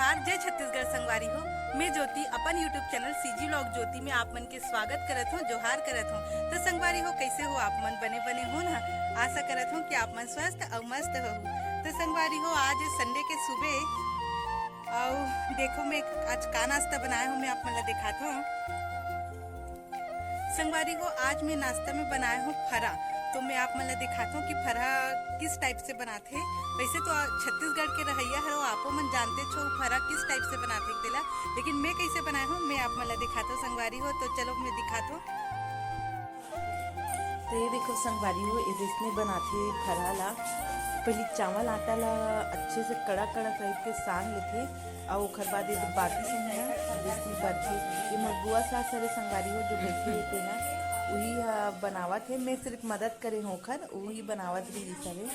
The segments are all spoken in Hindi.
जोहार, जय छत्तीसगढ़ संगवारी हो। मैं ज्योति अपन यूट्यूब चैनल सीजी व्लॉग ज्योति में आप मन के स्वागत करत हूँ, जोहार करत हूँ। तो संगवारी हो, कैसे हो आप मन? बने हो ना? आशा करत हूँ कि आप मन स्वस्थ और मस्त हो। तो संगवारी हो, आज संडे के सुबह और देखो मैं आज का नाश्ता बनाया हूँ, मैं आप मन ला दिखाता हूँ। संगवारी हो, आज मैं नाश्ता में बनाया हूँ फरा। तो मैं आप मन ला दिखाता हूँ कि फरा किस टाइप से बनाते। वैसे तो छत्तीसगढ़ के रहैया हरो, आपो मन जानते छो फरा किस टाइप से बनाते तेला, लेकिन मैं कैसे बनाया हूँ मैं आप मन ला दिखाता हूँ संगवारी हो। तो चलो मैं दिखाता हूँ। तो ये देखो संगवारी हो, इसने बनाते फरा ला। पहले चावल आटा ला अच्छे से कड़ा कड़ा करके सान लेते और ओखर बाद ये बाकी से है जिसमें करके ये मगुआ सा सारे संगवारी हो जो बैठे रहते हैं वही बनावत है। मैं सिर्फ मदद करे हूँ ओखर, वही बनावत भी सारे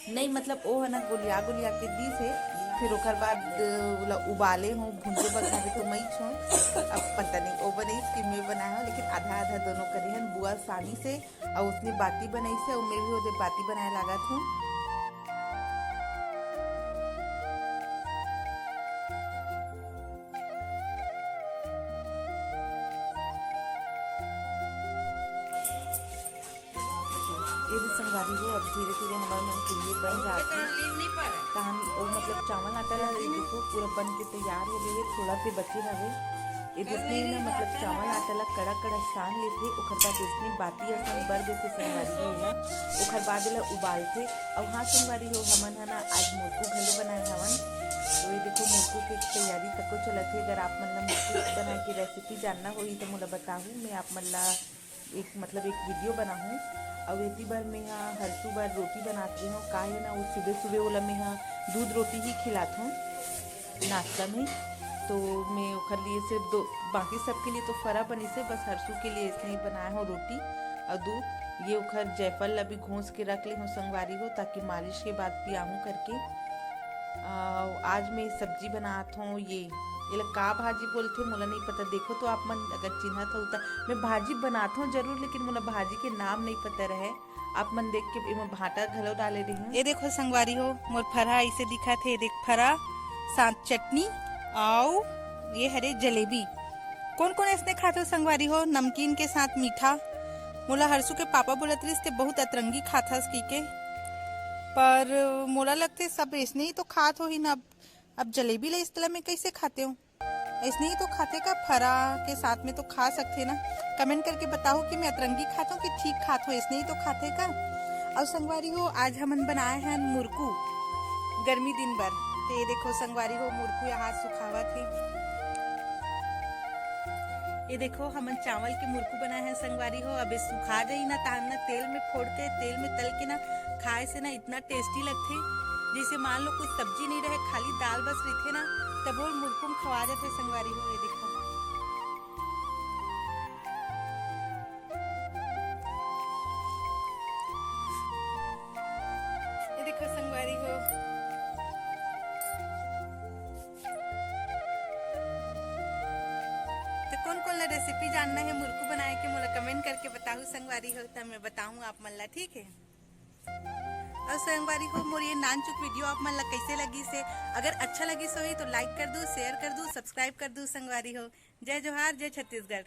नहीं, मतलब वो है ना गोलिया गोलिया के दी से फिर ओकर बाद उबाले हूँ भुंजे बघारे तो मई छो। अब पता नहीं वो बनाई कि मैं बनाया हूँ, लेकिन आधा आधा दोनों करे हैं बुआ सानी से और उसने बाती बनाई से और मैं भी वो बाती बनाए लागत हूँ। ये भी संगवारी हो, अब धीरे धीरे हमारे मन के लिए बन जाते तो हम वो मतलब चावल आटा ला देखो पूरा बन के तैयार हो गए, थोड़ा से बचे रहे। ये जितने ना मतलब चावल आटा ला कड़ा कड़ा सान लेते ओखर बाद इसने बाती असन बर देते संगवारी हो ला, ओखर बाद ला उबालते। और हाँ संगवारी हो, हमन है ना आज मुरकू घलो बनाए हवन। तो ये देखो मुरकू की तैयारी तक चलत है। अगर आप मन ला मुरकू बनाए की रेसिपी जानना होगी तो मोला बताऊँ, मैं आप मन ला एक वीडियो बनाऊँ। और इसी बार मैं यहाँ हर सुबह रोटी बनाती हूँ, का है ना वो सुबह सुबह वाला मैं यहाँ दूध रोटी ही खिलाता हूँ नाश्ता में। तो मैं ओखर लिए सिर्फ दो, बाकी सबके लिए तो फरा बनी से, बस हरसू के लिए इसलिए बनाया हूँ रोटी और दूध। ये ओखर जायफल अभी घोंस के रख ली हूँ संगवारी हो, ताकि मालिश के बाद पियाऊँ करके। आज मैं सब्जी बनाता हूँ, ये का भाजी बोलते मोला नहीं पता। देखो तो आप मन अगर चिन्हत हो तो मैं भाजी बनाता हूँ जरूर, लेकिन मोला भाजी के नाम नहीं पता रहे। आप मन देख के इमा भाटा घलो डाले रही हूँ। ये देखो संगवारी हो, मोर फरा ऐसे दिखा थे। देख फरा साथ चटनी और ये हरे जलेबी। कौन कौन ऐसे खाते हो संगवारी हो? नमकीन के साथ मीठा। मोला हरसू के पापा बोलत रही थे बहुत अतरंगी खाता के, पर मोला लगते सब ऐसने ही तो खात हो ही ना। अब जलेबी ला इस तरह में कैसे खाते हो? ऐसने ही तो खाते का? फरा के साथ में तो खा सकते ना। कमेंट करके बताओ कि मैं अतरंगी खाता हूँ कि ठीक खात हो, ऐसने ही तो खाते का। और संगवारी हो, आज हमन बनाए हैं मुरकू गर्मी दिन भर। तो ये देखो संगवारी हो, मुरकू यहाँ सुखावा थे। ये देखो हमन चावल के मुरकू बनाए हैं संगवारी हो। अब सुखा जाई ना तान ना तेल में फोड़ के तेल में तल के ना खाए से ना इतना टेस्टी लगते। जैसे मान लो कुछ सब्जी नहीं रहे, खाली दाल बस रही ना, तब वो मुरकू में खवा जाते संगवारी हो। ये देखो संगवारी हो, तो कौन कौन ला रेसिपी जानना है मुरकू बनाए के मोला कमेंट करके बताऊँ संगवारी हो, तब मैं बताऊँ आप मन ला, ठीक है। और संगवारी हो, मोर ये नानचुक वीडियो आप मन ला कैसे लगी से? अगर अच्छा लगी सो ही तो लाइक कर दो, शेयर कर दो, सब्सक्राइब कर दो संगवारी हो। जय जोहार, जय छत्तीसगढ़।